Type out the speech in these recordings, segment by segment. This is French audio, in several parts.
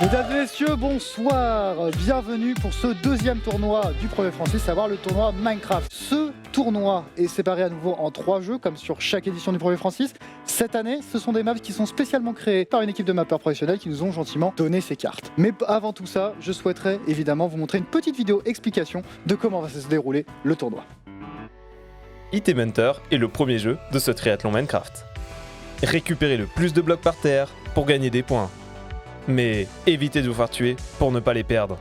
Mesdames et messieurs, bonsoir. Bienvenue pour ce deuxième tournoi du Premier Francis, à savoir le tournoi Minecraft. Ce tournoi est séparé à nouveau en 3 jeux, comme sur chaque édition du Premier Francis. Cette année, ce sont des maps qui sont spécialement créées par une équipe de mappeurs professionnels qui nous ont gentiment donné ces cartes. Mais avant tout ça, je souhaiterais évidemment vous montrer une petite vidéo explication de comment va se dérouler le tournoi. Item Hunter est le premier jeu de ce triathlon Minecraft. Récupérez le plus de blocs par terre pour gagner des points. Mais évitez de vous faire tuer pour ne pas les perdre.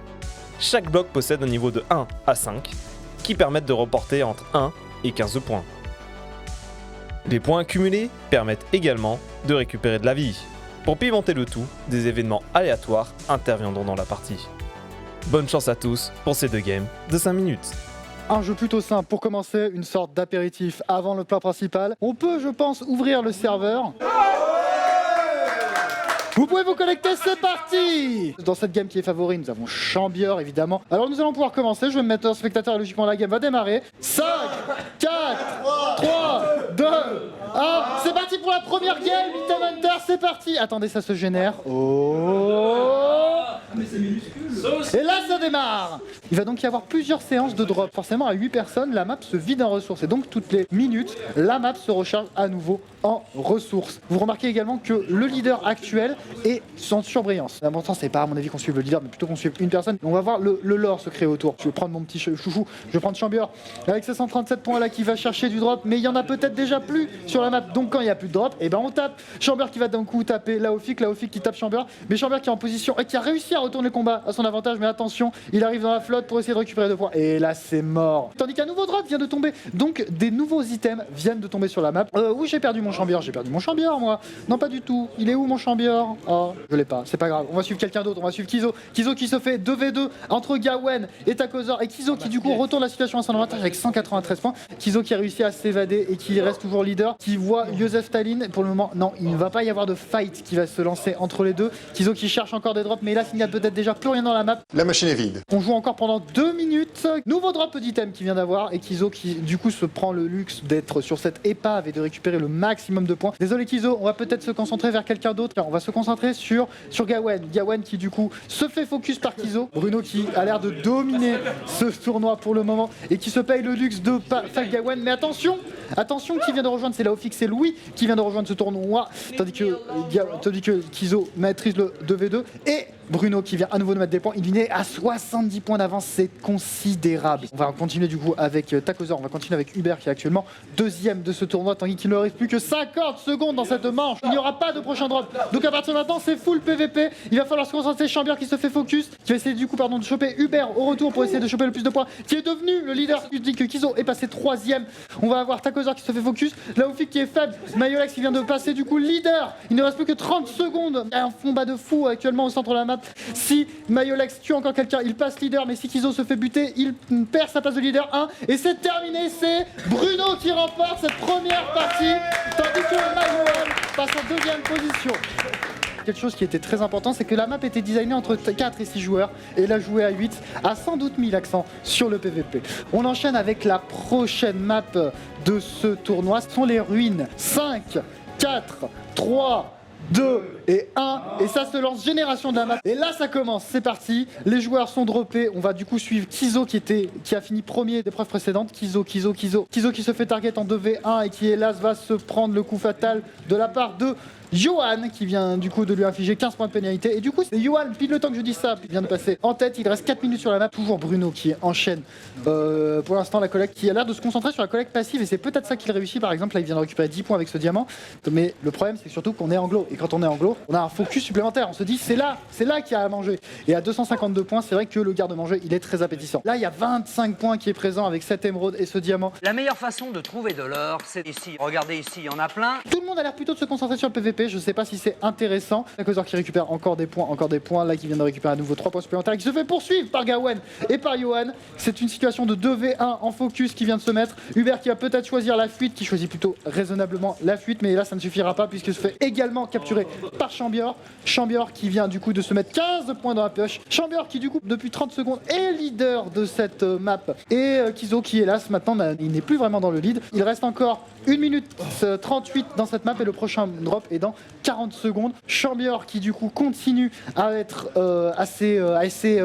Chaque bloc possède un niveau de 1 à 5 qui permettent de reporter entre 1 et 15 points. Les points accumulés permettent également de récupérer de la vie. Pour pimenter le tout, des événements aléatoires interviendront dans la partie. Bonne chance à tous pour ces 2 games de 5 minutes. Un jeu plutôt simple pour commencer, une sorte d'apéritif avant le plat principal. On peut, je pense, ouvrir le serveur. Vous pouvez vous connecter, c'est parti! Dans cette game qui est favori, nous avons Chambior évidemment. Alors nous allons pouvoir commencer, je vais me mettre en spectateur et logiquement la game va démarrer. 5, 4, 3, 2, 1, c'est parti pour la première game, Item Hunter, c'est parti! Attendez, ça se génère. Oh! Et là ça démarre! Il va donc y avoir plusieurs séances de drop. Forcément à 8 personnes, la map se vide en ressources. Et donc toutes les minutes, la map se recharge à nouveau en ressources. Vous remarquez également que le leader actuel est en surbrillance. L'important c'est pas à mon avis qu'on suive le leader, mais plutôt qu'on suive une personne. On va voir le lore se créer autour. Je vais prendre mon petit chouchou, je vais prendre Chambior avec ses 137 points là qui va chercher du drop, mais il y en a peut-être déjà plus sur la map. Donc quand il n'y a plus de drop, et ben on tape. Chambior qui va d'un coup taper Laofik qui tape Chambior, mais Chambior qui est en position et qui a réussi à retourner le combat à son avantage, mais attention, il arrive dans la flotte pour essayer de récupérer 2 points. Et là c'est mort. Tandis qu'un nouveau drop vient de tomber. Donc des nouveaux items viennent de tomber sur la map. Oui, j'ai perdu mon Chambior, moi. Non pas du tout. Il est où mon Chambior? Oh, je l'ai pas, c'est pas grave. On va suivre quelqu'un d'autre, on va suivre Kizo. Kizo qui se fait 2v2 entre Gawen et Takozor. Et Kizo qui du coup retourne la situation à son avantage avec 193 points. Kizo qui a réussi à s'évader et qui reste toujours leader. Qui voit Joseph Talin. Pour le moment, non, il ne va pas y avoir de fight qui va se lancer entre les deux. Kizo qui cherche encore des drops, mais là, il n'y a peut-être déjà plus rien dans la map. La machine est vide. On joue encore pendant 2 minutes. Nouveau drop d'item qui vient d'avoir. Et Kizo qui du coup se prend le luxe d'être sur cette épave et de récupérer le maximum de points. Désolé Kizo, on va peut-être se concentrer vers quelqu'un d'autre. On va se concentrer sur Gawen. Gawen qui du coup se fait focus par Kizo. Bruno qui a l'air de dominer ce tournoi pour le moment et qui se paye le luxe de faire Gawen. Mais attention, qui vient de rejoindre, c'est Laofik, c'est Louis qui vient de rejoindre ce tournoi. Tandis que Kizo maîtrise le 2v2 et Bruno qui vient à nouveau de mettre des points. Il est à 70 points d'avance, c'est considérable. On va continuer du coup avec Takozor, on va continuer avec Hubert qui est actuellement 2ème de ce tournoi, tandis qu'il ne reste plus que 50 secondes dans cette manche. Il n'y aura pas de prochain drop. Donc à partir de maintenant, c'est full PVP. Il va falloir se concentrer. Chambior qui se fait focus, qui va essayer du coup de choper Hubert au retour pour essayer de choper le plus de points, qui est devenu le leader. Je dis que Kizo est passé 3ème. On va avoir Takozor qui se fait focus, Laofik qui est faible, Mayolex qui vient de passer du coup leader. Il ne reste plus que 30 secondes. Il y a un combat de fou actuellement au centre de la map. Si Mayolex tue encore quelqu'un, il passe leader, mais si Kizo se fait buter, il perd sa place de leader 1. Et c'est terminé, c'est Bruno qui remporte cette première partie, tandis que Mayolex passe en 2ème position. Quelque chose qui était très important, c'est que la map était designée entre 4 et 6 joueurs, et la jouer à 8 a sans doute mis l'accent sur le PVP. On enchaîne avec la prochaine map de ce tournoi, ce sont les ruines. 5, 4, 3, 2 et 1, et ça se lance génération de la map. Et là ça commence, c'est parti, les joueurs sont droppés. On va du coup suivre Kizo qui a fini premier d'épreuve précédente. Kizo qui se fait target en 2v1 et qui hélas va se prendre le coup fatal de la part de Johan qui vient du coup de lui infliger 15 points de pénalité. Et du coup c'est Johan, pile le temps que je dis ça, il vient de passer en tête. Il reste 4 minutes sur la map. Toujours Bruno qui enchaîne pour l'instant la collecte, qui a l'air de se concentrer sur la collecte passive, et c'est peut-être ça qu'il réussit. Par exemple là il vient de récupérer 10 points avec ce diamant, mais le problème c'est surtout qu'on est anglo, et quand on est anglo on a un focus supplémentaire. On se dit c'est là qu'il y a à manger, et à 252 points c'est vrai que le garde-manger il est très appétissant. Là il y a 25 points qui est présent avec cette émeraude et ce diamant. La meilleure façon de trouver de l'or, c'est ici. Regardez ici, il y en a plein. Tout le monde a l'air plutôt de se concentrer sur le PVP. Je sais pas si c'est intéressant. Takozor qui récupère encore des points, là qui vient de récupérer à nouveau 3 points supplémentaires, qui se fait poursuivre par Gawen et par Johan. C'est une situation de 2v1 en focus qui vient de se mettre. Hubert qui va peut-être choisir la fuite, qui choisit plutôt raisonnablement la fuite, mais là ça ne suffira pas puisque se fait également capturé par Chambior. Chambior qui vient du coup de se mettre 15 points dans la pioche. Chambior qui du coup depuis 30 secondes est leader de cette map. Et Kizo qui hélas maintenant il n'est plus vraiment dans le lead. Il reste encore 1 minute 38 dans cette map et le prochain drop est dans 40 secondes. Chambior qui du coup continue à être assez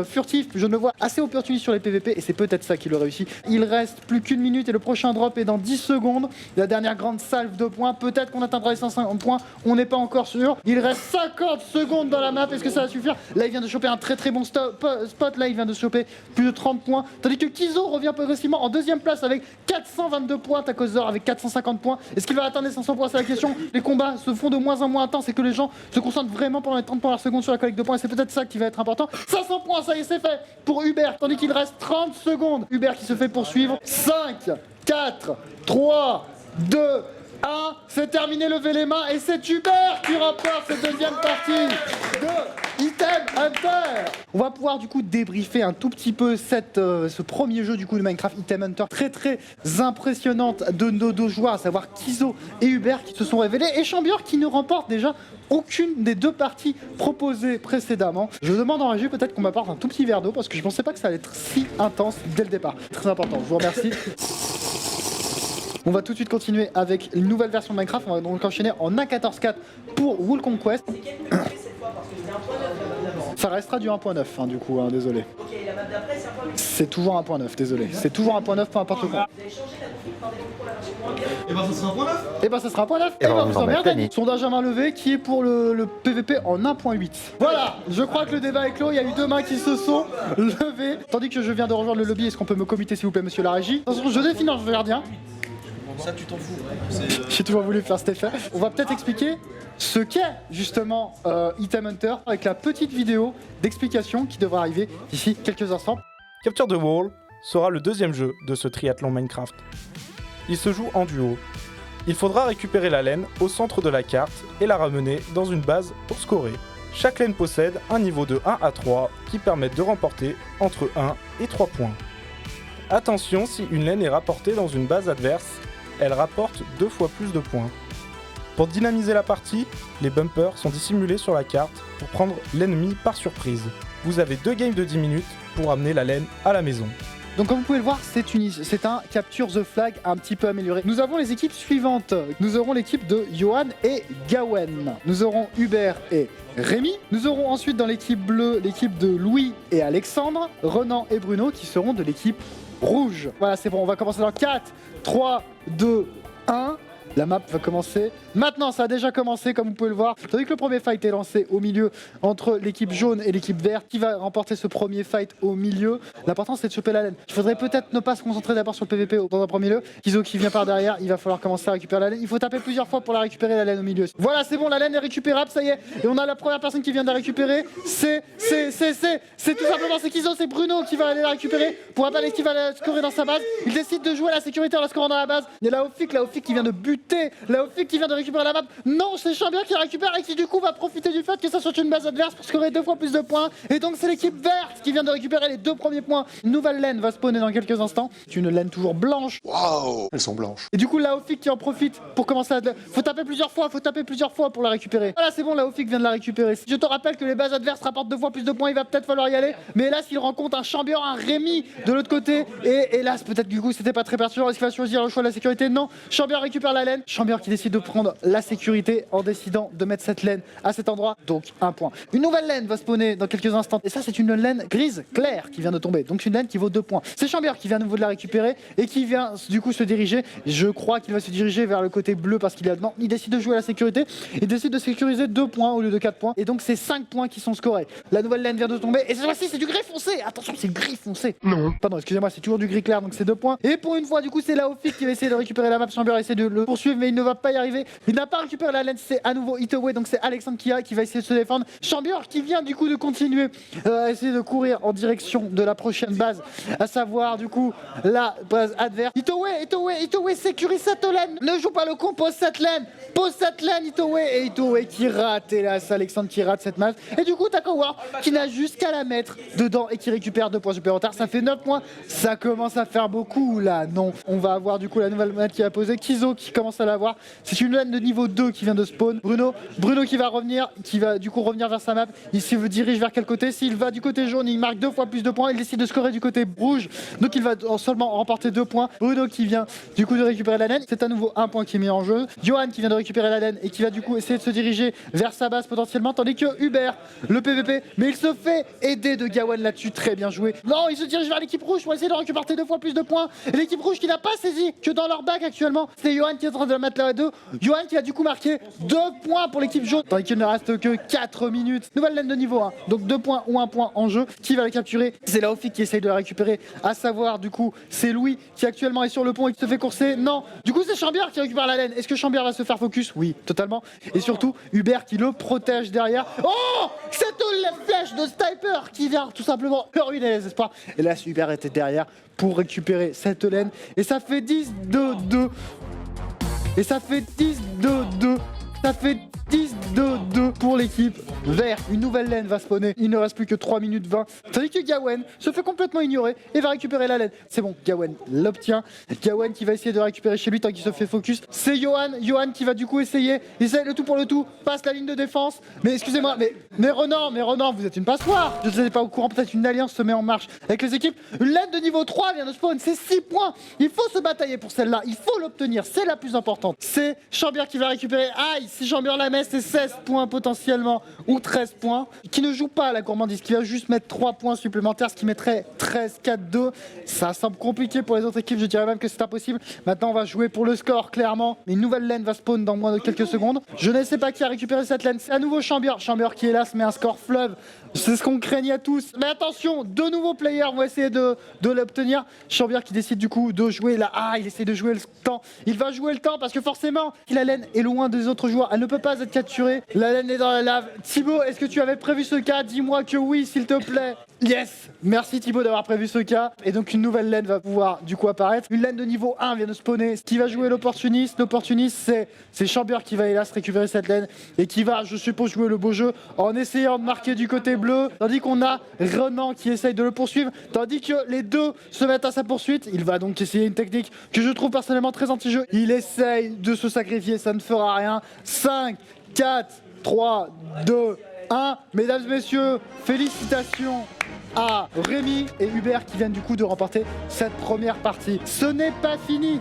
furtif, je ne le vois assez opportuniste sur les PVP et c'est peut-être ça qui le réussit. Il reste plus qu'1 minute et le prochain drop est dans 10 secondes. La dernière grande salve de points, peut-être qu'on atteindra les 550 points, on n'est pas encore sûr. Il reste 50 secondes dans la map, est-ce que ça va suffire? Là il vient de choper un très bon spot, là il vient de choper plus de 30 points, tandis que Kizo revient progressivement en deuxième place avec 422 points, Takozor avec 450 points. Est-ce qu'il va atteindre les 500 points? C'est la question. Les combats se font de moins en moins intenses et que les gens se concentrent vraiment pendant les 30 premières secondes sur la collecte de points et c'est peut-être ça qui va être important. 500 points, ça y est, c'est fait pour Hubert, tandis qu'il reste 30 secondes. Hubert qui se fait poursuivre. 5, 4, 3, 2, 1, c'est terminé, levez les mains et c'est Hubert qui remporte cette deuxième partie de Item Hunter. On va pouvoir du coup débriefer un tout petit peu ce premier jeu du coup de Minecraft Item Hunter, très impressionnante de nos deux joueurs, à savoir Kizo et Hubert qui se sont révélés et Chambior qui ne remporte déjà aucune des deux parties proposées précédemment. Je demande en régie peut-être qu'on m'apporte un tout petit verre d'eau parce que je pensais pas que ça allait être si intense dès le départ. Très important, je vous remercie. On va tout de suite continuer avec une nouvelle version de Minecraft. On va donc enchaîner en A14.4 pour Wool Conquest. Ça restera du 1.9 hein, du coup, hein, désolé. Ok, la map d'après c'est 1.8. C'est toujours 1.9, désolé. C'est toujours 1.9, peu importe quoi. Vous avez changé la config par défaut pour la version moins bien. Et ben ça sera un point 9. Et ben ça sera 1.9. Et ben, vous vous en emmerdez. mettez. Sondage à main levée qui est pour le PVP en 1.8. Voilà, je crois que le débat est clos. Il y a eu deux mains qui se sont levées. Tandis que je viens de rejoindre le lobby, est-ce qu'on peut me comiter s'il vous plaît, monsieur la régie? Attention, je défile un gardien. Ça tu t'en fous. J'ai toujours voulu faire cet effet. On va peut-être expliquer ce qu'est justement Item Hunter avec la petite vidéo d'explication qui devra arriver d'ici quelques instants. Capture the Wall sera le deuxième jeu de ce triathlon Minecraft. Il se joue en duo. Il faudra récupérer la laine au centre de la carte et la ramener dans une base pour scorer. Chaque laine possède un niveau de 1 à 3 qui permettent de remporter entre 1 et 3 points. Attention, si une laine est rapportée dans une base adverse, elle rapporte 2 fois plus de points. Pour dynamiser la partie, les bumpers sont dissimulés sur la carte pour prendre l'ennemi par surprise. Vous avez 2 games de 10 minutes pour amener la laine à la maison. Donc comme vous pouvez le voir, c'est un Capture the Flag un petit peu amélioré. Nous avons les équipes suivantes. Nous aurons l'équipe de Johan et Gawen. Nous aurons Hubert et Rémi. Nous aurons ensuite dans l'équipe bleue l'équipe de Louis et Alexandre, Renan et Bruno qui seront de l'équipe rouge. Voilà, c'est bon, on va commencer dans 4, 3, 2, 1. La map va commencer. Maintenant, ça a déjà commencé, comme vous pouvez le voir. Tandis que le premier fight est lancé au milieu entre l'équipe jaune et l'équipe verte. Qui va remporter ce premier fight au milieu? L'important, c'est de choper la laine. Il faudrait peut-être ne pas se concentrer d'abord sur le PVP dans un premier lieu. Kizo qui vient par derrière, il va falloir commencer à récupérer la laine. Il faut taper plusieurs fois pour la récupérer, la laine au milieu. Voilà, c'est bon, la laine est récupérable, ça y est. Et on a la première personne qui vient de la récupérer. C'est tout simplement, c'est Kizo, c'est Bruno qui va aller la récupérer. Pour rappel, qui va la scorer dans sa base. Il décide de jouer à la sécurité en la scorant dans la base. Il y a la Ophic qui vient de buter. La Ophic qui vient de récupérer la map. Non, c'est Chambior qui la récupère et qui du coup va profiter du fait que ça soit une base adverse pour scorer 2 fois plus de points. Et donc c'est l'équipe verte qui vient de récupérer les 2 premiers points. Une nouvelle laine va spawner dans quelques instants. C'est une laine toujours blanche. Waouh, elles sont blanches. Et du coup la Ophic qui en profite pour commencer à... Faut taper plusieurs fois pour la récupérer. Voilà, c'est bon, la Ophic vient de la récupérer. Je te rappelle que les bases adverses rapportent 2 fois plus de points, il va peut-être falloir y aller. Mais là, s'il rencontre un Chambior, un Rémi de l'autre côté, et hélas, peut-être du coup c'était pas très perturbant. Est-ce qu'il va choisir le choix de la sécurité? Non. Chambior récupère la laine. Chambior qui décide de prendre la sécurité en décidant de mettre cette laine à cet endroit, donc 1 point. Une nouvelle laine va spawner dans quelques instants, et ça c'est une laine grise claire qui vient de tomber, donc une laine qui vaut 2 points. C'est Chambior qui vient de nouveau de la récupérer et qui vient du coup se diriger, je crois qu'il va se diriger vers le côté bleu parce qu'il est dedans. Il décide de jouer à la sécurité, il décide de sécuriser 2 points au lieu de 4 points, et donc c'est 5 points qui sont scorés. La nouvelle laine vient de tomber, et cette fois-ci c'est du gris foncé, attention c'est gris foncé. Non. Pardon, excusez-moi, c'est toujours du gris clair, donc c'est 2 points. Et pour une fois du coup c'est la Ophic qui va essayer de récupérer la map. Chambior essaie de le poursuivre mais il ne va pas y arriver. Il n'a pas récupéré la laine, c'est à nouveau Itaway, donc c'est Alexandre qui va essayer de se défendre. Chambior qui vient du coup de continuer à essayer de courir en direction de la prochaine base, à savoir du coup la base adverse. Itaway sécurise cette laine, ne joue pas le con, pose cette laine. pose cette lane Itoue et Itoue qui rate, hélas, Alexandre qui rate cette match. Et du coup, Takawar qui n'a juste qu'à la mettre dedans et qui récupère 2 points supplémentaires. Ça fait 9 points. Ça commence à faire beaucoup là. Non, on va avoir du coup la nouvelle lane qui a posé. Kizo qui commence à l'avoir. C'est une lane de niveau 2 qui vient de spawn. Bruno qui va revenir, qui va du coup revenir vers sa map. Il se dirige vers quel côté? S'il va du côté jaune, il marque 2 fois plus de points. Il décide de scorer du côté rouge. Donc il va seulement remporter 2 points. Bruno qui vient du coup de récupérer la lane. C'est à nouveau un point qui est mis en jeu. Johan qui vient de récupérer la lane et qui va du coup essayer de se diriger vers sa base potentiellement. Tandis que Hubert, le PVP, mais il se fait aider de Gawen là-dessus. Très bien joué. Non, il se dirige vers l'équipe rouge pour essayer de récupérer 2 fois plus de points. Et l'équipe rouge qui n'a pas saisi que dans leur bac actuellement, c'est Johan qui est en train de la mettre là à 2. Johan qui a du coup marqué 2 points pour l'équipe jaune. Tandis qu'il ne reste que 4 minutes. Nouvelle lane de niveau 1. Donc 2 points ou 1 point en jeu. Qui va la capturer? C'est Laofik qui essaye de la récupérer. À savoir, du coup, c'est Louis qui actuellement est sur le pont et qui se fait courser. Non, du coup, c'est Chambière qui récupère la laine. Est-ce que Chambière va se faire focus? Oui, totalement. Et surtout, Hubert qui le protège derrière. Oh, cette flèche de sniper qui vient tout simplement ruiner les espoirs. Et là, Hubert était derrière pour récupérer cette laine. Et ça fait 10-2-2. Et ça fait 10-2-2. Ça fait 10-2-2 pour l'équipe vert. Une nouvelle laine va spawner. Il ne reste plus que 3 minutes 20. Tandis que Gawen se fait complètement ignorer et va récupérer la laine. C'est bon, Gawen l'obtient. Gawen qui va essayer de récupérer chez lui tant qu'il se fait focus. C'est Johan. Johan qui va du coup essayer. Il essaie le tout pour le tout. Passe la ligne de défense. Mais excusez-moi, mais Renan, vous êtes une passoire. Je ne sais pas au courant. Peut-être une alliance se met en marche avec les équipes. Une laine de niveau 3 vient de spawn. C'est 6 points. Il faut se batailler pour celle-là. Il faut l'obtenir. C'est la plus importante. C'est Chambière qui va récupérer. Aïe, si Chambière la met, c'est 16 points potentiellement ou 13 points. Qui ne joue pas à la gourmandise, qui va juste mettre 3 points supplémentaires, ce qui mettrait 13-4-2. Ça semble compliqué pour les autres équipes, je dirais même que c'est impossible. Maintenant, on va jouer pour le score, clairement. Une nouvelle lane va spawn dans moins de quelques secondes. Je ne sais pas qui a récupéré cette lane. C'est à nouveau Chambière. Chambière qui, hélas, met un score fleuve. C'est ce qu'on craignait tous. Mais attention, 2 nouveaux players vont essayer de l'obtenir. Chambière qui décide du coup de jouer là. Ah, il essaie de jouer le temps. Il va jouer le temps parce que forcément, la laine est loin des autres joueurs. Elle ne peut pas être capturée. La laine est dans la lave. Thibaut, est-ce que tu avais prévu ce cas? Dis-moi que oui, s'il te plaît. Yes! Merci Thibaut d'avoir prévu ce cas. Et donc une nouvelle laine va pouvoir du coup apparaître. Une laine de niveau 1 vient de spawner. Qui va jouer l'opportuniste? L'opportuniste, c'est Chambière qui va hélas récupérer cette laine et qui va, je suppose, jouer le beau jeu en essayant de marquer du côté bleu. Tandis qu'on a Renan qui essaye de le poursuivre. Tandis que les deux se mettent à sa poursuite. Il va donc essayer une technique que je trouve personnellement très anti-jeu. Il essaye de se sacrifier, ça ne fera rien. 5, 4, 3, 2, 1. Mesdames et messieurs, félicitations à Rémi et Hubert qui viennent du coup de remporter cette première partie. Ce n'est pas fini,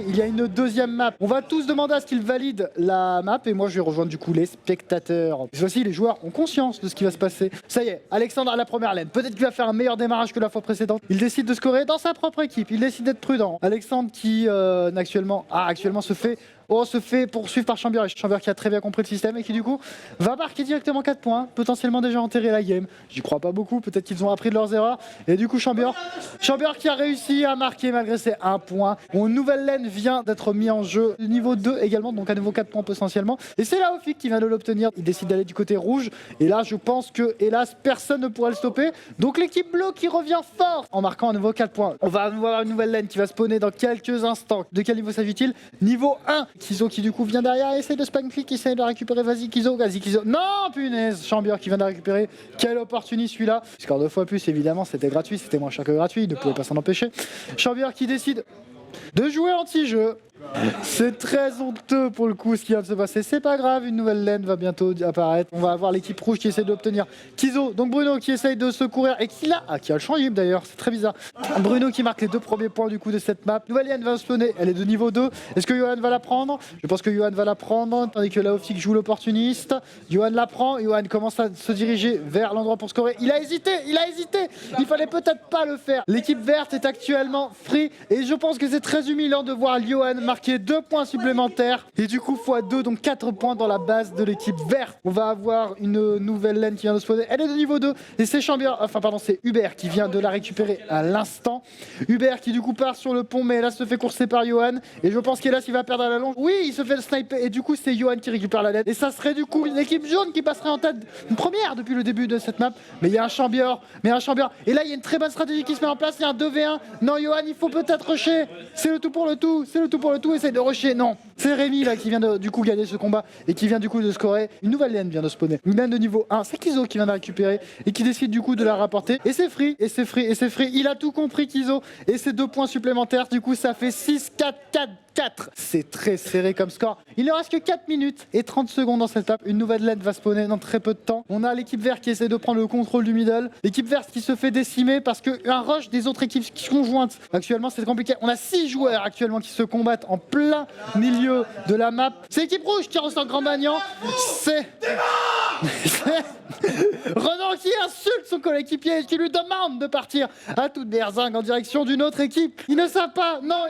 il y a une deuxième map. On va tous demander à ce qu'ils valident la map et moi je vais rejoindre du coup les spectateurs. Cette fois-ci les joueurs ont conscience de ce qui va se passer. Ça y est, Alexandre a la première laine. Peut-être qu'il va faire un meilleur démarrage que la fois précédente. Il décide de scorer dans sa propre équipe, il décide d'être prudent. Alexandre qui actuellement se fait poursuivre par Chambière. Et Chambière qui a très bien compris le système et qui du coup va marquer directement 4 points, potentiellement déjà enterrer la game. J'y crois pas beaucoup, peut-être qu'ils ont appris de leurs erreurs. Et du coup Chambière qui a réussi à marquer malgré ses 1 point. Une nouvelle laine vient d'être mise en jeu, niveau 2 également, donc à nouveau 4 points potentiellement. Et c'est Laofik qui vient de l'obtenir. Il décide d'aller du côté rouge. Et là je pense que hélas personne ne pourra le stopper. Donc l'équipe bleue qui revient fort en marquant à nouveau 4 points. On va avoir une nouvelle laine qui va spawner dans quelques instants. De quel niveau s'agit-il? Niveau 1. Kizo qui du coup vient derrière, essaye de spam click, essaye de la récupérer, vas-y Kizo. Non, punaise, Chambière qui vient de la récupérer. Quelle opportunité celui-là. Score 2 fois plus évidemment, c'était gratuit, c'était moins cher que gratuit, il ne pouvait pas s'en empêcher. Chambière qui décide de jouer anti-jeu. C'est très honteux pour le coup ce qui vient de se passer. C'est pas grave, une nouvelle laine va bientôt apparaître. On va avoir l'équipe rouge qui essaie d'obtenir Kizo. Donc Bruno qui essaye de secourir et qui a le champ libre d'ailleurs, c'est très bizarre. Bruno qui marque les 2 premiers points du coup de cette map. Nouvelle laine va spawner, elle est de niveau 2. Est-ce que Johan va la prendre? Je pense que Johan va la prendre, tandis que Laofik joue l'opportuniste. Johan la prend, Johan commence à se diriger vers l'endroit pour scorer. Il a hésité. Il fallait peut-être pas le faire. L'équipe verte est actuellement free et je pense que c'est très humiliant de voir Johan marquer 2 points supplémentaires et du coup x2, donc 4 points dans la base de l'équipe verte. On va avoir une nouvelle laine qui vient de spawner, elle est de niveau 2 et c'est c'est Hubert qui vient de la récupérer à l'instant. Hubert qui du coup part sur le pont mais là se fait courser par Johan et je pense qu'hélas il va perdre à la longe. Oui, il se fait sniper et du coup c'est Johan qui récupère la laine et ça serait du coup une équipe jaune qui passerait en tête, une première depuis le début de cette map. Mais il y a un Chambière, et là il y a une très bonne stratégie qui se met en place, il y a un 2v1. Non Johan, il faut peut-être rusher, c'est le tout pour le tout, tout essaie de rusher. Non, c'est Rémi là qui vient de du coup gagner ce combat et qui vient du coup de scorer. Une nouvelle laine vient de spawner. Une laine de niveau 1. C'est Kizo qui vient de la récupérer et qui décide du coup de la rapporter. Et c'est free, et c'est free, et c'est free. Il a tout compris Kizo. Et c'est 2 points supplémentaires. Du coup, ça fait 6, 4, 4. 4. C'est très serré comme score. Il ne reste que 4 minutes et 30 secondes dans cette étape. Une nouvelle laine va spawner dans très peu de temps. On a l'équipe verte qui essaie de prendre le contrôle du middle. L'équipe verte qui se fait décimer parce qu'un rush des autres équipes conjointes. Actuellement, c'est compliqué. On a 6 joueurs actuellement qui se combattent en plein milieu de la map. C'est l'équipe rouge qui ressort grand gagnant. C'est Renan qui insulte son coéquipier et qui lui demande de partir à toute berzingue en direction d'une autre équipe. Ils ne savent pas. Non.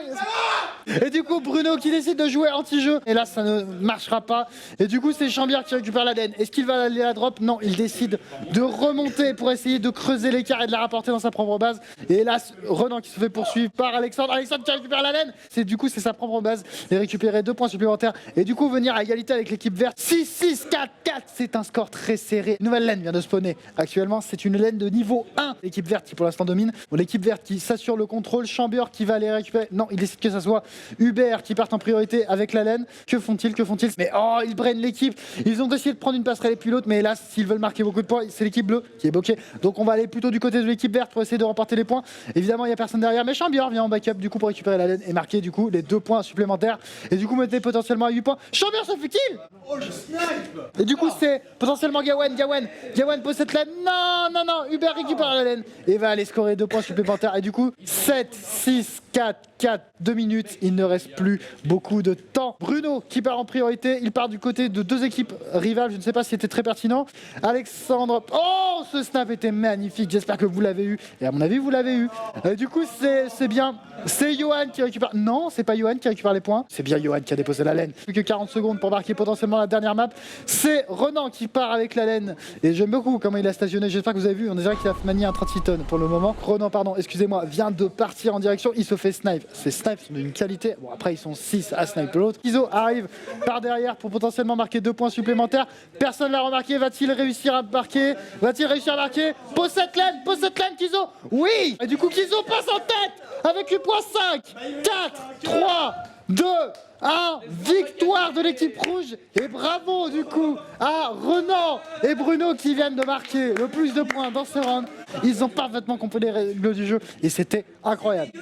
Et du coup, Bruno qui décide de jouer anti-jeu. Et là, ça ne marchera pas. Et du coup, c'est Chambière qui récupère l'ADN. Est-ce qu'il va aller à la drop? Non, il décide de remonter pour essayer de creuser l'écart et de la rapporter dans sa propre base. Et hélas, Renan qui se fait poursuivre par Alexandre. Alexandre qui récupère l'ADN. Du coup, c'est sa propre base. Et récupérer 2 points supplémentaires. Et du coup, venir à égalité avec l'équipe verte. 6, 6, 4, 4. C'est un score très serré. Nouvelle laine vient de spawner. Actuellement, c'est une laine de niveau 1. L'équipe verte qui pour l'instant domine. Bon, l'équipe verte qui s'assure le contrôle. Chambière qui va aller récupérer. Non, il décide que ça soit Hubert qui part en priorité avec la laine. Que font-ils? Mais oh, ils brainent l'équipe. Ils ont décidé de prendre une passerelle et puis l'autre. Mais hélas, s'ils veulent marquer beaucoup de points, c'est l'équipe bleue qui est bloquée. Donc on va aller plutôt du côté de l'équipe verte pour essayer de remporter les points. Évidemment, il n'y a personne derrière. Mais Chambière vient en backup du coup pour récupérer la laine et marquer du coup les 2 points supplémentaires. Et du coup, mettez potentiellement à 8 points. Chambière se fait kill. Oh, le snipe. Et du coup, c'est potentiellement Gawen. Gawen possède la laine. Non. Hubert récupère la laine et va aller scorer 2 points supplémentaires. Et du coup, 7, 6, 4, 2 minutes. Il ne reste plus beaucoup de temps. Bruno qui part en priorité. Il part du côté de 2 équipes rivales. Je ne sais pas si c'était très pertinent. Alexandre. Oh, ce snap était magnifique. J'espère que vous l'avez eu. Et à mon avis, vous l'avez eu. Du coup, c'est bien. C'est Johan qui récupère. Non, c'est pas Johan qui récupère les points. C'est bien Johan qui a déposé la laine. Plus que 40 secondes pour marquer potentiellement la dernière map. C'est Renan qui part avec la laine. Et j'aime beaucoup comment il a stationné. J'espère que vous avez vu. On dirait qu'il a manié un 36 tonnes pour le moment. Renan, pardon, excusez-moi, vient de partir en direction. Il se fait snipe. Ces snipes sont d'une qualité. Bon, après, ils sont 6 à sniper l'autre. Kizo arrive par derrière pour potentiellement marquer 2 points supplémentaires. Personne l'a remarqué. Va-t-il réussir à marquer? Pose cette laine, Kizo. Oui. Et du coup, Kizo passe en tête avec 8 points 5, 4, 3, 2, 1, victoire de l'équipe rouge. Et bravo du coup à Renan et Bruno qui viennent de marquer le plus de points dans ce round. Ils ont parfaitement compris les règles du jeu et c'était incroyable.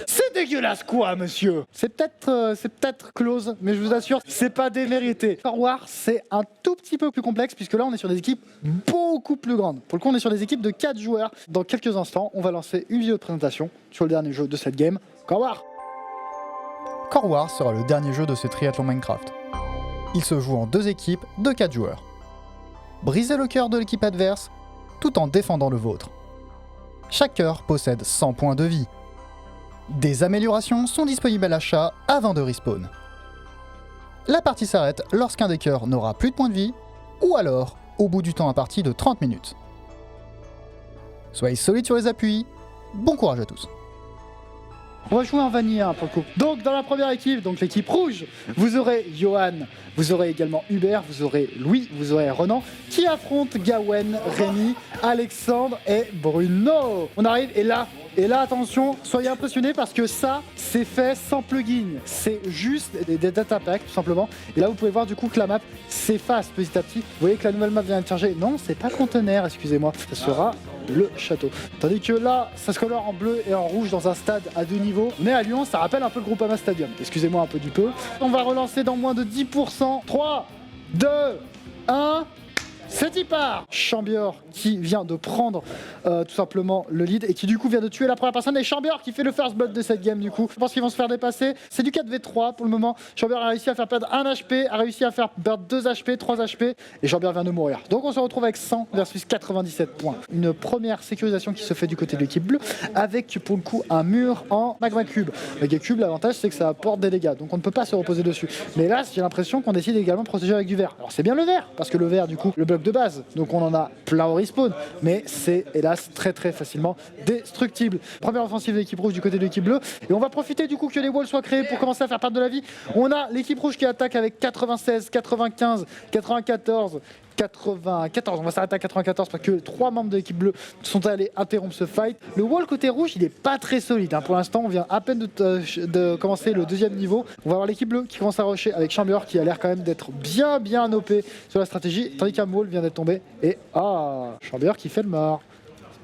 C'est dégueulasse quoi, monsieur? C'est peut-être close, mais je vous assure, c'est pas démérité. Star Wars, c'est un tout petit peu plus complexe puisque là on est sur des équipes beaucoup plus grandes. Pour le coup, on est sur des équipes de 4 joueurs. Dans quelques instants, on va lancer une vidéo de présentation sur le dernier jeu de cette game, Core War. Core War sera le dernier jeu de ce triathlon Minecraft. Il se joue en 2 équipes de 4 joueurs. Brisez le cœur de l'équipe adverse tout en défendant le vôtre. Chaque cœur possède 100 points de vie. Des améliorations sont disponibles à l'achat avant de respawn. La partie s'arrête lorsqu'un des cœurs n'aura plus de points de vie, ou alors au bout du temps imparti de 30 minutes. Soyez solides sur les appuis, bon courage à tous. On va jouer en vanilla pour le coup. Donc dans la première équipe, donc l'équipe rouge, vous aurez Johan, vous aurez également Hubert, vous aurez Louis, vous aurez Renan, qui affrontent Gawen, Rémi, Alexandre et Bruno. On arrive et là attention, soyez impressionnés parce que ça, c'est fait sans plugin. C'est juste des data packs tout simplement. Et là vous pouvez voir du coup que la map s'efface petit à petit. Vous voyez que la nouvelle map vient de charger. Non, c'est pas conteneur, excusez-moi. Ça sera le château. Tandis que là, ça se colore en bleu et en rouge dans un stade à 2 niveaux. On est à Lyon, ça rappelle un peu le Groupama Stadium. Excusez-moi un peu du peu. On va relancer dans moins de 10%. 3, 2, 1... C'est y part. Chambière qui vient de prendre tout simplement le lead et qui du coup vient de tuer la première personne. Et Chambière qui fait le first blood de cette game du coup. Je pense qu'ils vont se faire dépasser. C'est du 4v3 pour le moment. Chambière a réussi à faire perdre 1 HP, a réussi à faire perdre 2 HP, 3 HP et Chambière vient de mourir. Donc on se retrouve avec 100 versus 97 points. Une première sécurisation qui se fait du côté de l'équipe bleue avec pour le coup un mur en magma cube. Magma cube, l'avantage c'est que ça apporte des dégâts. Donc on ne peut pas se reposer dessus. Mais là j'ai l'impression qu'on décide également de protéger avec du verre. Alors c'est bien le verre parce que le verre du coup, le bloc de base, donc on en a plein au respawn, mais c'est hélas très facilement destructible. Première offensive de l'équipe rouge du côté de l'équipe bleue, et on va profiter du coup que les walls soient créés pour commencer à faire perdre de la vie. On a l'équipe rouge qui attaque avec 96, 95, 94, 94, on va s'arrêter à 94 parce que 3 membres de l'équipe bleue sont allés interrompre ce fight. Le wall côté rouge, il est pas très solide. Pour l'instant, on vient à peine de commencer le deuxième niveau. On va voir l'équipe bleue qui commence à rusher avec Chamber qui a l'air quand même d'être bien OP sur la stratégie, tandis qu'un wall vient d'être tombé. Et Chamber qui fait le mort.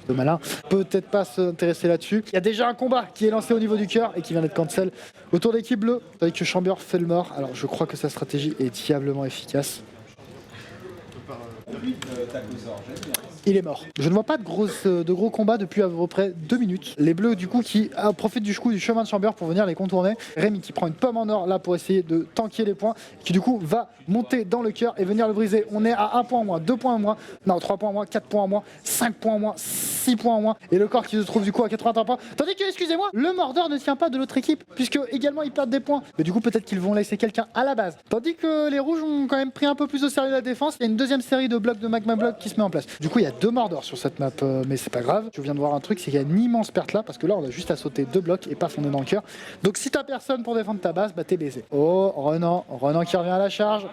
C'est malin. Peut-être pas s'intéresser là-dessus. Il y a déjà un combat qui est lancé au niveau du cœur et qui vient d'être cancel autour de l'équipe bleue, tandis que Chamber fait le mort. Alors je crois que sa stratégie est diablement efficace. Il est mort. Je ne vois pas de gros combats depuis à peu près 2 minutes. Les bleus du coup qui profitent du chemin de Chamber pour venir les contourner. Rémi qui prend une pomme en or là pour essayer de tanker les points, qui du coup va monter dans le cœur et venir le briser. On est à 1 point en moins, 2 points en moins, non 3 points en moins, 4 points en moins, 5 points en moins, 6 points en moins. Et le corps qui se trouve du coup à 81 points. Tandis que, excusez-moi, le mordeur ne tient pas de l'autre équipe, puisque également ils perdent des points. Mais du coup peut-être qu'ils vont laisser quelqu'un à la base. Tandis que les rouges ont quand même pris un peu plus au sérieux la défense. Il y a une deuxième série de blocs de magma block qui se met en place. Du coup il y a 2 mordeurs sur cette map, mais c'est pas grave. Je viens de voir un truc, c'est qu'il y a une immense perte là, parce que là on a juste à sauter 2 blocs et pas fonder dans le cœur. Donc si t'as personne pour défendre ta base, bah t'es baisé. Oh Renan qui revient à la charge.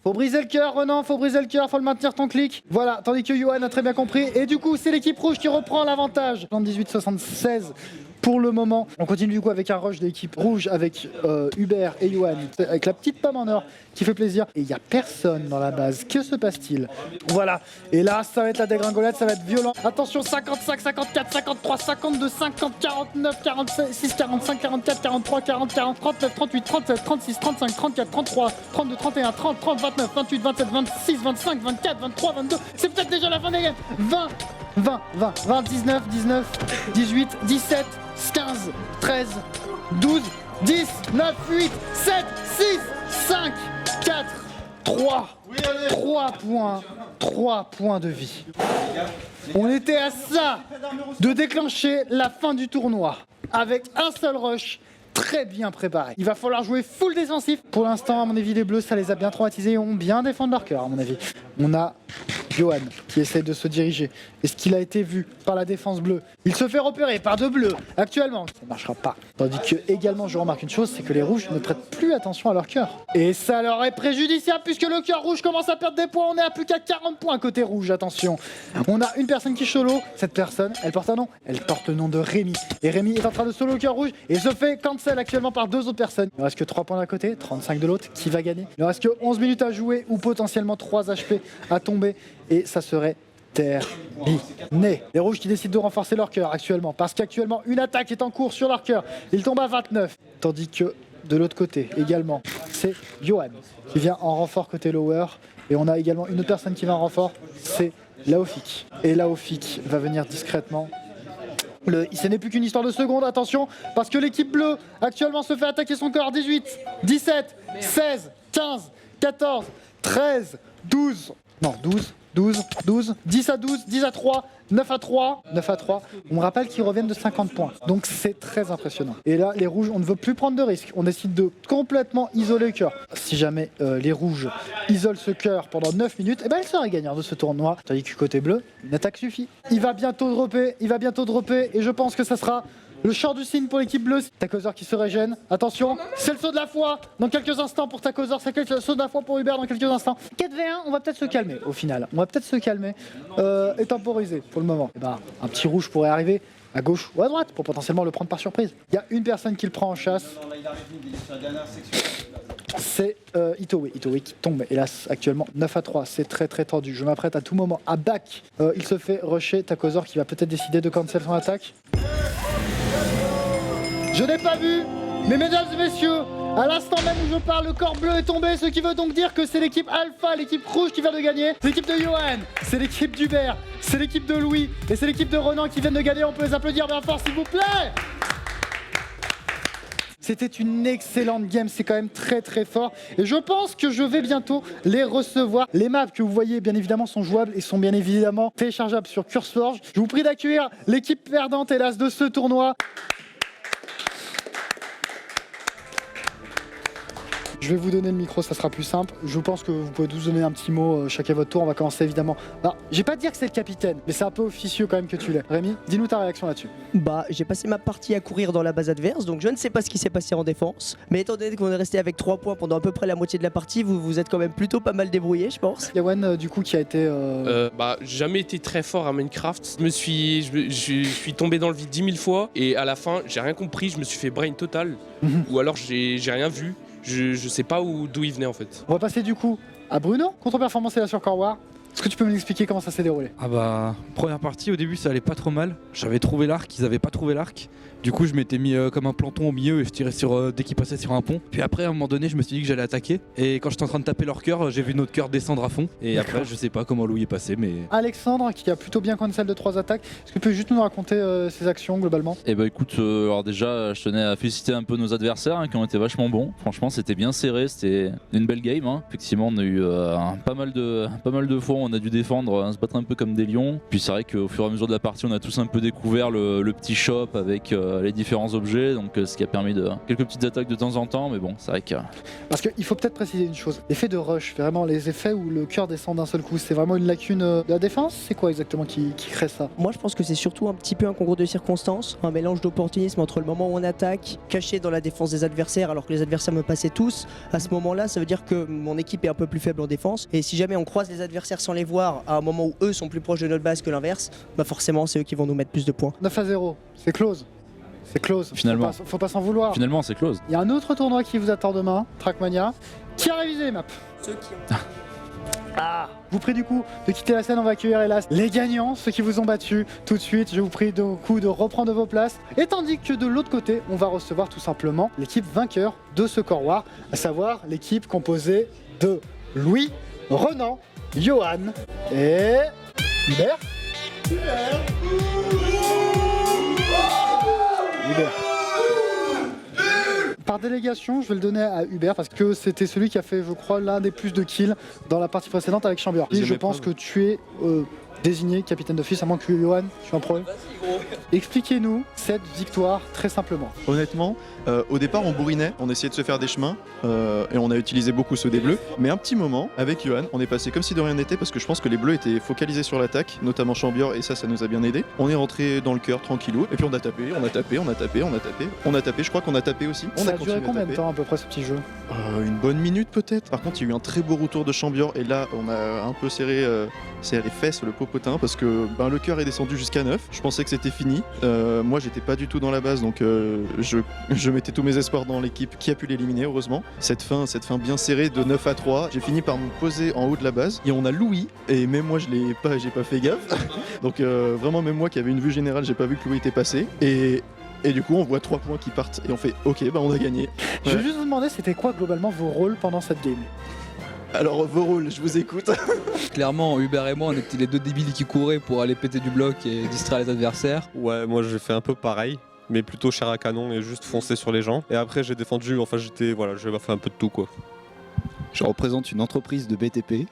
Faut briser le cœur Renan, faut briser le cœur, faut le maintenir ton clic. Voilà, tandis que Johan a très bien compris. Et du coup c'est l'équipe rouge qui reprend l'avantage. 78-76 pour le moment. On continue du coup avec un rush de l'équipe rouge avec Hubert et Johan, avec la petite pomme en or qui fait plaisir. Et il n'y a personne dans la base. Que se passe-t-il? Voilà. Et là, ça va être la dégringolade, ça va être violent. Attention, 55, 54, 53, 52, 50, 49, 46, 45, 44, 43, 40, 40, 39, 38, 37, 36, 35, 34, 33, 32, 31, 30, 30, 29, 28, 27, 26, 25, 24, 23, 22. C'est peut-être déjà la fin des games. 20, 19, 18, 17, 15, 13, 12, 10, 9, 8, 7, 6, 5, 4, 3 points de vie. On était à ça de déclencher la fin du tournoi avec un seul rush très bien préparé. Il va falloir jouer full défensif. Pour l'instant, à mon avis, les bleus, ça les a bien traumatisés et ont bien défendu leur cœur, à mon avis. On a Johan qui essaie de se diriger. Est-ce qu'il a été vu par la défense bleue? Il se fait repérer par 2 bleus actuellement. Ça ne marchera pas. Tandis que également, je remarque une chose, c'est que les rouges ne prêtent plus attention à leur cœur. Et ça leur est préjudiciable puisque le cœur rouge commence à perdre des points. On est à plus qu'à 40 points côté rouge. Attention. On a une personne qui solo. Cette personne, elle porte un nom. Elle porte le nom de Rémi. Et Rémi est en train de solo le cœur rouge et se fait cancel actuellement par 2 autres personnes. Il ne reste que 3 points d'un côté, 35 de l'autre. Qui va gagner? Il ne reste que 11 minutes à jouer ou potentiellement 3 HP à tomber. Et ça serait terminé. Les rouges qui décident de renforcer leur cœur actuellement, parce qu'actuellement une attaque est en cours sur leur cœur. Ils tombent à 29, tandis que de l'autre côté également, c'est Johan qui vient en renfort côté lower. Et on a également une autre personne qui vient en renfort, c'est Laofik. Et Laofik va venir discrètement. Ce n'est plus qu'une histoire de secondes, attention, parce que l'équipe bleue actuellement se fait attaquer son corps. 18, 17, 16, 15, 14, 13, 12, non 12, 10 à 12, 10 à 3, 9 à 3. On me rappelle qu'ils reviennent de 50 points. Donc c'est très impressionnant. Et là, les rouges, on ne veut plus prendre de risques. On décide de complètement isoler le cœur. Si jamais les rouges isolent ce cœur pendant 9 minutes, eh ben, ils seraient gagnants de ce tournoi. Tandis que côté bleu, une attaque suffit. Il va bientôt dropper. Et je pense que ça sera le chant du signe pour l'équipe bleue. Takozor qui se régène. Attention, c'est le saut de la foi dans quelques instants pour Takozor. C'est le saut de la foi pour Hubert dans quelques instants. 4v1, on va peut-être se calmer au final. Et temporiser pour le moment. Et ben, un petit rouge pourrait arriver à gauche ou à droite pour potentiellement le prendre par surprise. Il y a une personne qui le prend en chasse. C'est Itowe qui tombe, hélas, actuellement 9 à 3, c'est très tendu. Je m'apprête à tout moment à back. Il se fait rusher. Takozor qui va peut-être décider de cancel son attaque. Je n'ai pas vu, mais mesdames et messieurs, à l'instant même où je parle, le corps bleu est tombé, ce qui veut donc dire que c'est l'équipe Alpha, l'équipe rouge qui vient de gagner. C'est l'équipe de Johan, c'est l'équipe d'Hubert, c'est l'équipe de Louis et c'est l'équipe de Renan qui viennent de gagner. On peut les applaudir bien fort s'il vous plaît. C'était une excellente game, c'est quand même très fort. Et je pense que je vais bientôt les recevoir. Les maps que vous voyez, bien évidemment, sont jouables et sont bien évidemment téléchargeables sur CurseForge. Je vous prie d'accueillir l'équipe perdante, hélas, de ce tournoi. Je vais vous donner le micro, ça sera plus simple. Je pense que vous pouvez tous donner un petit mot chacun à votre tour. On va commencer évidemment. Alors, je vais pas dire que c'est le capitaine, mais c'est un peu officieux quand même que tu l'es. Rémi, dis-nous ta réaction là-dessus. Bah, j'ai passé ma partie à courir dans la base adverse, donc je ne sais pas ce qui s'est passé en défense. Mais étant donné qu'on est resté avec 3 points pendant à peu près la moitié de la partie, vous vous êtes quand même plutôt pas mal débrouillé, je pense. Yawan, du coup, qui a été. J'ai jamais été très fort à Minecraft. Je suis tombé dans le vide 10 000 fois et à la fin, j'ai rien compris. Je me suis fait brain total. Ou alors j'ai rien vu. Je sais pas d'où il venait en fait. On va passer du coup à Bruno. Contre-performance est là sur Core War. Est-ce que tu peux m'expliquer comment ça s'est déroulé? Ah bah, première partie, au début ça allait pas trop mal. J'avais trouvé l'arc, ils avaient pas trouvé l'arc. Du coup, je m'étais mis comme un planton au milieu et je tirais dès qu'ils passaient sur un pont. Puis après, à un moment donné, je me suis dit que j'allais attaquer. Et quand j'étais en train de taper leur cœur, j'ai vu notre cœur descendre à fond. Et après, je sais pas comment Louis est passé, mais. Alexandre, qui a plutôt bien cancel de 3 attaques. Est-ce que tu peux juste nous raconter ses actions globalement? Eh bah écoute, alors déjà, je tenais à féliciter un peu nos adversaires qui ont été vachement bons. Franchement, c'était bien serré, c'était une belle game. Effectivement, on a eu pas mal de fois où on a dû défendre, se battre un peu comme des lions. Puis c'est vrai qu'au fur et à mesure de la partie, on a tous un peu découvert le petit shop avec les différents objets. Donc ce qui a permis de quelques petites attaques de temps en temps, mais bon, c'est vrai que. Parce qu'il faut peut-être préciser une chose, l'effet de rush, vraiment les effets où le cœur descend d'un seul coup, c'est vraiment une lacune de la défense? C'est quoi exactement qui crée ça? Moi, je pense que c'est surtout un petit peu un concours de circonstances, un mélange d'opportunisme entre le moment où on attaque, caché dans la défense des adversaires, alors que les adversaires me passaient tous. À ce moment-là, ça veut dire que mon équipe est un peu plus faible en défense. Et si jamais on croise les adversaires sans les voir, à un moment où eux sont plus proches de notre base que l'inverse, bah forcément, c'est eux qui vont nous mettre plus de points. 9-0, c'est close. C'est close, Finalement. faut pas s'en vouloir. Finalement, c'est close. Il y a un autre tournoi qui vous attend demain, Trackmania. Qui a révisé les maps? Ceux qui ont. Je vous prie du coup de quitter la scène, on va accueillir hélas les gagnants, ceux qui vous ont battus tout de suite. Je vous prie du coup de reprendre vos places. Et tandis que de l'autre côté, on va recevoir tout simplement l'équipe vainqueur de ce Core War, à savoir l'équipe composée de Louis, Renan, Johan et Hubert. Hubert. Par délégation, je vais le donner à Hubert parce que c'était celui qui a fait, je crois, l'un des plus de kills dans la partie précédente avec Chambior. Et je pense que tu es désigné capitaine d'office, à moins que Johan, tu as un problème. Expliquez-nous cette victoire très simplement. Honnêtement, au départ on bourrinait, on essayait de se faire des chemins et on a utilisé beaucoup ceux des bleus. Mais un petit moment, avec Johan, on est passé comme si de rien n'était parce que je pense que les bleus étaient focalisés sur l'attaque, notamment Chambior, et ça nous a bien aidé. On est rentré dans le cœur tranquillou et puis on a tapé, je crois qu'on a tapé aussi. Ça a duré combien de temps à peu près ce petit jeu? Une bonne minute peut-être. Par contre il y a eu un très beau retour de Chambior et là on a un peu serré les fesses, le popotin, parce que le cœur est descendu jusqu'à 9. Je pensais que c'était fini. Moi j'étais pas du tout dans la base, donc je mettais tous mes espoirs dans l'équipe qui a pu l'éliminer heureusement. Cette fin bien serrée de 9-3, j'ai fini par me poser en haut de la base et on a Louis, et même moi j'ai pas fait gaffe. Donc vraiment même moi qui avais une vue générale, j'ai pas vu que Louis était passé, et du coup on voit 3 points qui partent et on fait ok, on a gagné. Je vais juste vous demander, c'était quoi globalement vos rôles pendant cette game? Alors vos rôles, je vous écoute. Clairement, Hubert et moi, on était les deux débiles qui couraient pour aller péter du bloc et distraire les adversaires. Ouais, moi j'ai fait un peu pareil, mais plutôt chair à canon et juste foncer sur les gens. Et après j'ai défendu, j'ai fait un peu de tout quoi. Je représente une entreprise de BTP.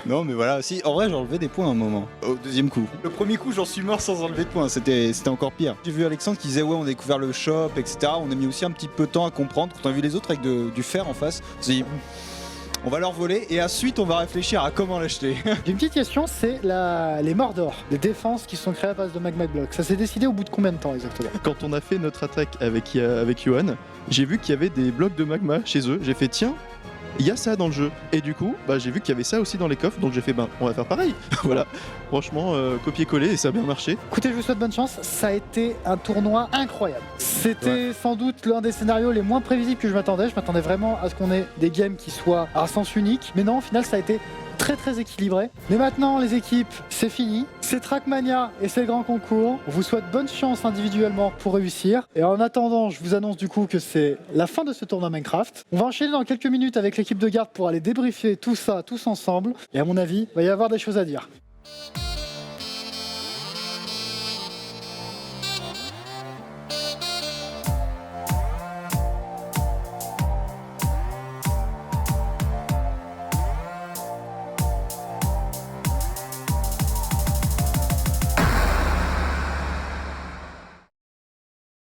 Non mais voilà, si, en vrai j'ai enlevé des points à un moment, au deuxième coup. Le premier coup j'en suis mort sans enlever de points, c'était encore pire. J'ai vu Alexandre qui disait ouais on a découvert le shop, etc. On a mis aussi un petit peu de temps à comprendre. Quand on a vu les autres avec du fer en face, on s'est dit on va leur voler et ensuite on va réfléchir à comment l'acheter. J'ai une petite question, c'est les Mordor, les défenses qui sont créées à base de magma block. Ça s'est décidé au bout de combien de temps exactement? Quand on a fait notre attaque avec Johan, j'ai vu qu'il y avait des blocs de magma chez eux. J'ai fait tiens, il y a ça dans le jeu. Et du coup, j'ai vu qu'il y avait ça aussi dans les coffres, donc j'ai fait on va faire pareil. Voilà, franchement, copier-coller et ça a bien marché. Écoutez, je vous souhaite bonne chance, ça a été un tournoi incroyable. C'était sans doute l'un des scénarios les moins prévisibles que je m'attendais vraiment à ce qu'on ait des games qui soient à sens unique, mais non, au final ça a été très équilibré. Mais maintenant les équipes, c'est fini, c'est Trackmania et c'est le grand concours. On vous souhaite bonne chance individuellement pour réussir. Et en attendant, je vous annonce du coup que c'est la fin de ce tournoi Minecraft. On va enchaîner dans quelques minutes avec l'équipe de garde pour aller débriefer tout ça tous ensemble. Et à mon avis, il va y avoir des choses à dire.